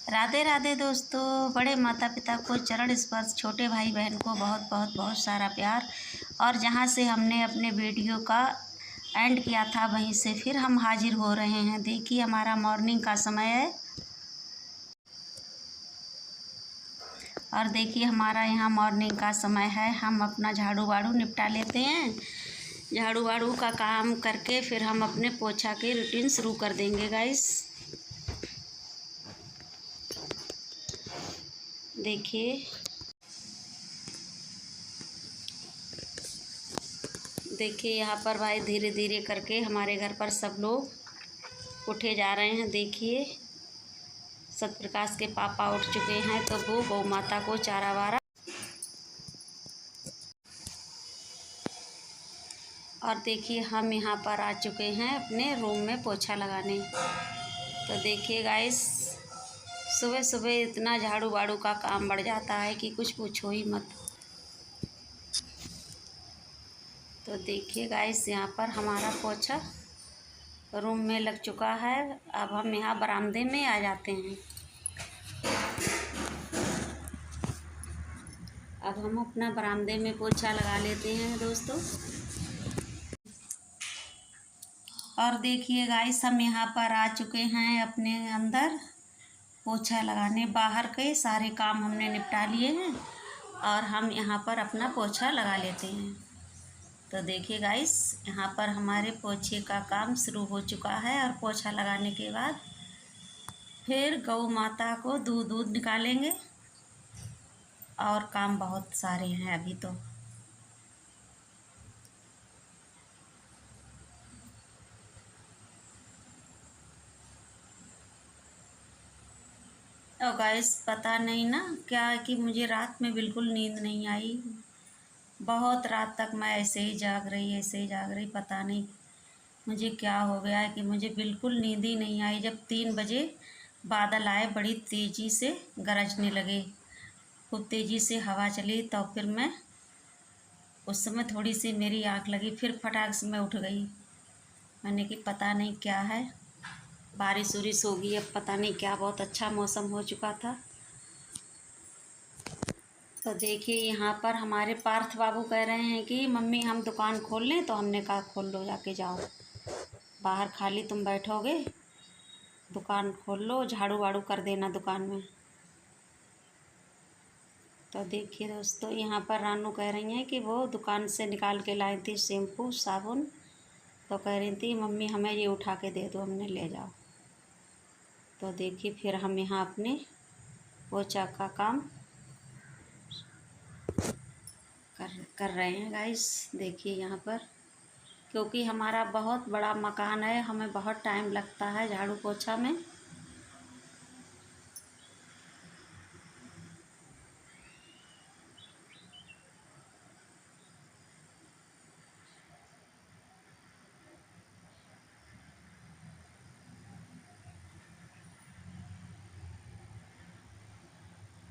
राधे राधे दोस्तों। बड़े माता पिता को चरण स्पर्श, छोटे भाई बहन को बहुत बहुत बहुत सारा प्यार। और जहाँ से हमने अपने वीडियो का एंड किया था वहीं से फिर हम हाजिर हो रहे हैं। देखिए हमारा मॉर्निंग का समय है और देखिए हमारा यहाँ मॉर्निंग का समय है। हम अपना झाड़ू वाड़ू निपटा लेते हैं। झाड़ू वाड़ू का काम करके फिर हम अपने पोछा की रूटीन शुरू कर देंगे गाइस। देखिए यहाँ पर भाई धीरे धीरे करके हमारे घर पर सब लोग उठे जा रहे हैं। देखिए सत्यप्रकाश के पापा उठ चुके हैं तो वो गौ माता को चारा वारा, और देखिए हम यहाँ पर आ चुके हैं अपने रूम में पोछा लगाने। तो देखिए गाइस सुबह सुबह इतना झाड़ू वाड़ू का काम बढ़ जाता है कि कुछ पूछो ही मत। तो देखिए गाइस यहाँ पर हमारा पोछा रूम में लग चुका है। अब हम यहाँ बरामदे में आ जाते हैं। अब हम अपना बरामदे में पोछा लगा लेते हैं दोस्तों। और देखिए गाइस हम यहाँ पर आ चुके हैं अपने अंदर पोछा लगाने। बाहर के सारे काम हमने निपटा लिए हैं और हम यहाँ पर अपना पोछा लगा लेते हैं। तो देखिए गाइस यहाँ पर हमारे पोछे का काम शुरू हो चुका है। और पोछा लगाने के बाद फिर गौ माता को दूध निकालेंगे और काम बहुत सारे हैं अभी तो। और गाइस पता नहीं ना क्या है कि मुझे रात में बिल्कुल नींद नहीं आई। बहुत रात तक मैं ऐसे ही जाग रही। पता नहीं मुझे क्या हो गया है कि मुझे बिल्कुल नींद ही नहीं आई। जब 3 बजे बादल आए, बड़ी तेज़ी से गरजने लगे, खूब तेज़ी से हवा चली, तो फिर मैं उस समय थोड़ी सी मेरी आँख लगी, फिर फटाक से मैं उठ गई। मैंने कि पता नहीं क्या है, बारिश उरिश होगी अब पता नहीं क्या। बहुत अच्छा मौसम हो चुका था। तो देखिए यहाँ पर हमारे पार्थ बाबू कह रहे हैं कि मम्मी हम दुकान खोल लें। तो हमने कहा खोल लो, जाके जाओ, बाहर खाली तुम बैठोगे, दुकान खोल लो, झाड़ू वाड़ू कर देना दुकान में। तो देखिए दोस्तों यहाँ पर रानू कह रही हैं कि वो दुकान से निकाल के लाई थी शैम्पू साबुन। तो कह रही थी मम्मी हमें ये उठा के दे दो, हमने ले जाओ। तो देखिए फिर हम यहाँ अपने पोछा का काम कर रहे हैं गाइस। देखिए यहाँ पर क्योंकि हमारा बहुत बड़ा मकान है, हमें बहुत टाइम लगता है झाड़ू पोछा में।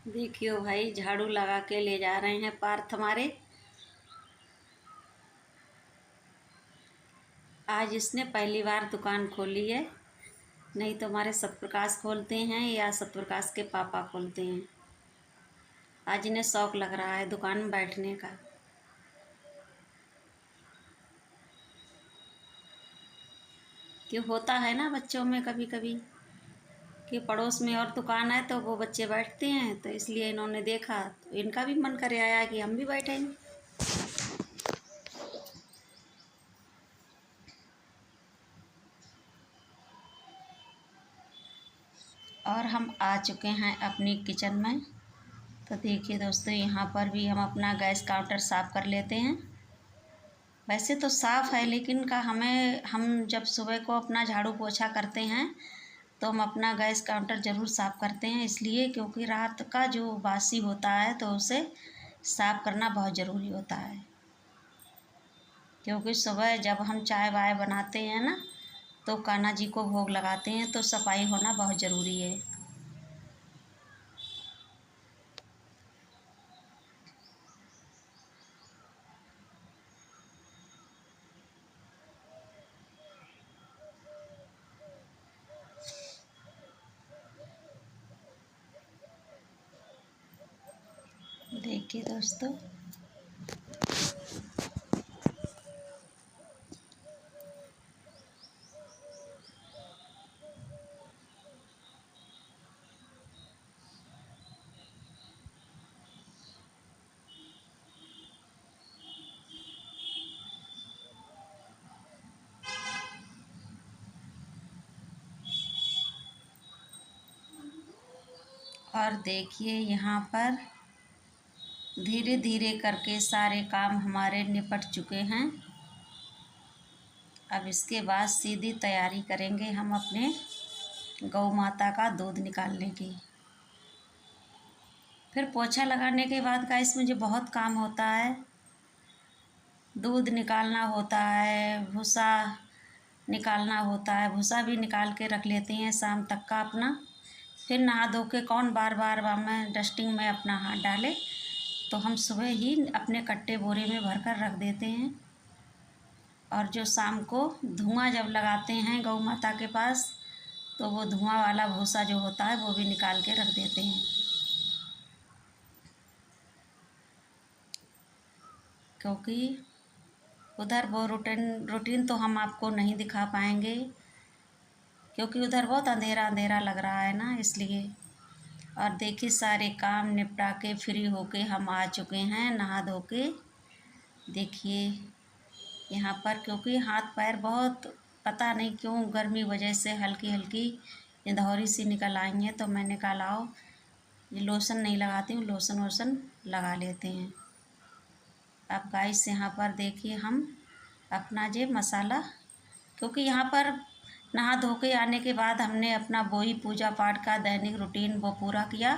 देखियो भाई झाड़ू लगा के ले जा रहे हैं पार्थ हमारे। आज इसने पहली बार दुकान खोली है, नहीं तो हमारे सत्यप्रकाश खोलते हैं या सत्यप्रकाश के पापा खोलते हैं। आज इन्हें शौक लग रहा है दुकान में बैठने का। क्यों होता है ना बच्चों में कभी कभी कि पड़ोस में और दुकान है तो वो बच्चे बैठते हैं, तो इसलिए इन्होंने देखा तो इनका भी मन करे आया कि हम भी बैठेंगे। और हम आ चुके हैं अपनी किचन में। तो देखिए दोस्तों यहाँ पर भी हम अपना गैस काउंटर साफ़ कर लेते हैं। वैसे तो साफ़ है लेकिन हम जब सुबह को अपना झाड़ू पोछा करते हैं तो हम अपना गैस काउंटर ज़रूर साफ़ करते हैं, इसलिए क्योंकि रात का जो बासी होता है तो उसे साफ़ करना बहुत ज़रूरी होता है। क्योंकि सुबह जब हम चाय वाय बनाते हैं ना तो कान्हा जी को भोग लगाते हैं, तो सफाई होना बहुत ज़रूरी है। देखिए दोस्तों, और देखिए यहाँ पर धीरे धीरे करके सारे काम हमारे निपट चुके हैं। अब इसके बाद सीधी तैयारी करेंगे हम अपने गौ माता का दूध निकालने की। फिर पोछा लगाने के बाद गाइस मुझे बहुत काम होता है, दूध निकालना होता है, भूसा निकालना होता है, भूसा भी निकाल के रख लेते हैं शाम तक का अपना। फिर नहा धो के कौन बार बार में डस्टिंग में अपना हाथ डाले, तो हम सुबह ही अपने कट्टे बोरे में भर कर रख देते हैं। और जो शाम को धुआं जब लगाते हैं गौ माता के पास, तो वो धुआं वाला भूसा जो होता है वो भी निकाल के रख देते हैं, क्योंकि उधर वो रूटीन तो हम आपको नहीं दिखा पाएंगे, क्योंकि उधर बहुत अंधेरा अंधेरा लग रहा है ना, इसलिए। और देखिए सारे काम निपटा के फ्री होके हम आ चुके हैं नहा धो के। देखिए यहाँ पर, क्योंकि हाथ पैर बहुत पता नहीं क्यों गर्मी वजह से हल्की हल्की इंधौरी सी निकल आई हैं, तो मैंने कहा लाओ ये लोशन नहीं लगाती हूँ, लोशन वोशन लगा लेते हैं। अब गाइस यहाँ पर देखिए हम अपना ये मसाला, क्योंकि यहाँ पर नहा धो के आने के बाद हमने अपना वही पूजा पाठ का दैनिक रूटीन वो पूरा किया।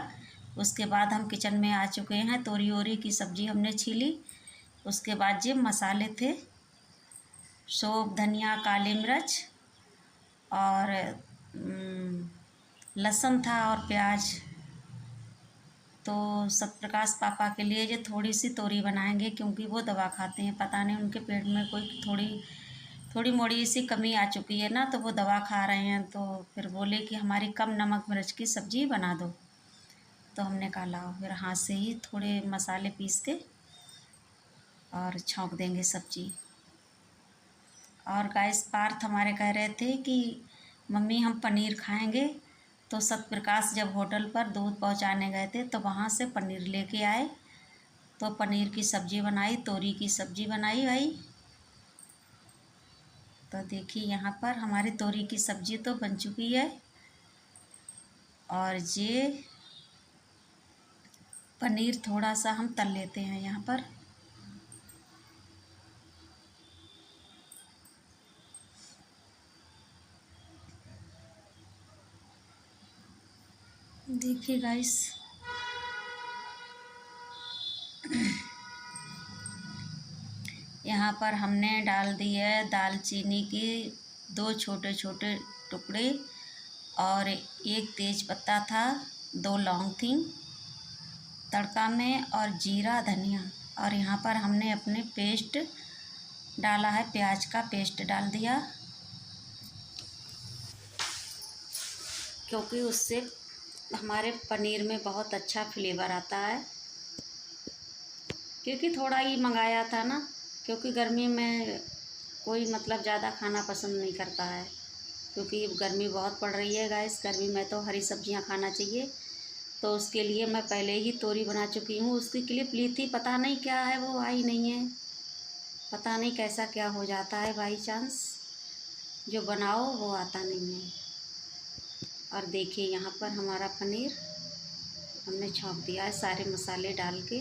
उसके बाद हम किचन में आ चुके हैं, तोरी ओरी की सब्ज़ी हमने छीली। उसके बाद ये मसाले थे, सौंफ, धनिया, काली मिर्च और लहसुन था और प्याज। तो सत्यप्रकाश पापा के लिए ये थोड़ी सी तोरी बनाएंगे, क्योंकि वो दवा खाते हैं, पता नहीं उनके पेट में कोई थोड़ी मोड़ी सी कमी आ चुकी है ना, तो वो दवा खा रहे हैं। तो फिर बोले कि हमारी कम नमक मिर्च की सब्ज़ी बना दो, तो हमने कहा लाओ फिर हाथ से ही थोड़े मसाले पीस के और छौंक देंगे सब्ज़ी। और गाइस पार्थ हमारे कह रहे थे कि मम्मी हम पनीर खाएंगे, तो सत्यप्रकाश जब होटल पर दूध पहुंचाने गए थे तो वहाँ से पनीर लेके आए, तो पनीर की सब्ज़ी बनाई, तोरी की सब्ज़ी बनाई भाई। तो देखिए यहाँ पर हमारी तोरी की सब्ज़ी तो बन चुकी है, और ये पनीर थोड़ा सा हम तल लेते हैं यहाँ पर। देखिए गाइस यहाँ पर हमने डाल दी है दालचीनी की 2 छोटे छोटे टुकड़े, और 1 तेज पत्ता था, 2 लौंग थी तड़का में, और जीरा धनिया। और यहाँ पर हमने अपने पेस्ट डाला है, प्याज का पेस्ट डाल दिया, क्योंकि उससे हमारे पनीर में बहुत अच्छा फ्लेवर आता है। क्योंकि थोड़ा ही मंगाया था ना, क्योंकि गर्मी में कोई मतलब ज़्यादा खाना पसंद नहीं करता है, क्योंकि गर्मी बहुत पड़ रही है गाइस। गर्मी में तो हरी सब्जियां खाना चाहिए, तो उसके लिए मैं पहले ही तोरी बना चुकी हूँ। उसकी क्लिप ली थी, पता नहीं क्या है वो आई नहीं है, पता नहीं कैसा क्या हो जाता है, बाई चांस जो बनाओ वो आता नहीं है। और देखिए यहाँ पर हमारा पनीर हमने छौंक दिया है सारे मसाले डाल के,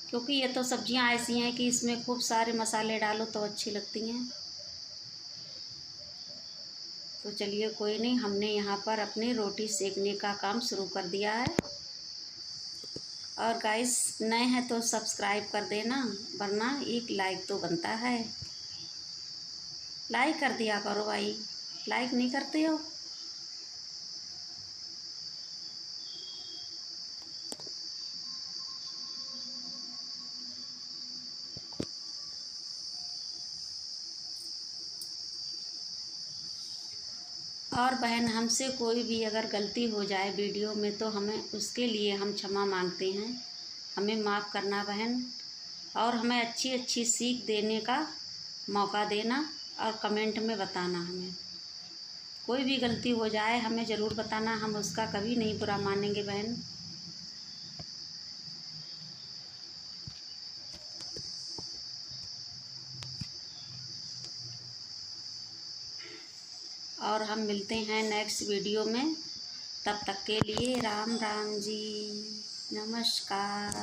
क्योंकि ये तो सब्जियां ऐसी हैं कि इसमें खूब सारे मसाले डालो तो अच्छी लगती हैं। तो चलिए कोई नहीं, हमने यहाँ पर अपनी रोटी सेकने का काम शुरू कर दिया है। और गाइस नए हैं तो सब्सक्राइब कर देना, वरना एक लाइक तो बनता है। लाइक कर दिया करो भाई, लाइक नहीं करते हो। और बहन हमसे कोई भी अगर गलती हो जाए वीडियो में, तो हमें उसके लिए हम क्षमा मांगते हैं, हमें माफ़ करना बहन, और हमें अच्छी अच्छी सीख देने का मौका देना, और कमेंट में बताना हमें। कोई भी गलती हो जाए हमें ज़रूर बताना, हम उसका कभी नहीं बुरा मानेंगे बहन। और हम मिलते हैं नेक्स्ट वीडियो में, तब तक के लिए राम राम जी, नमस्कार।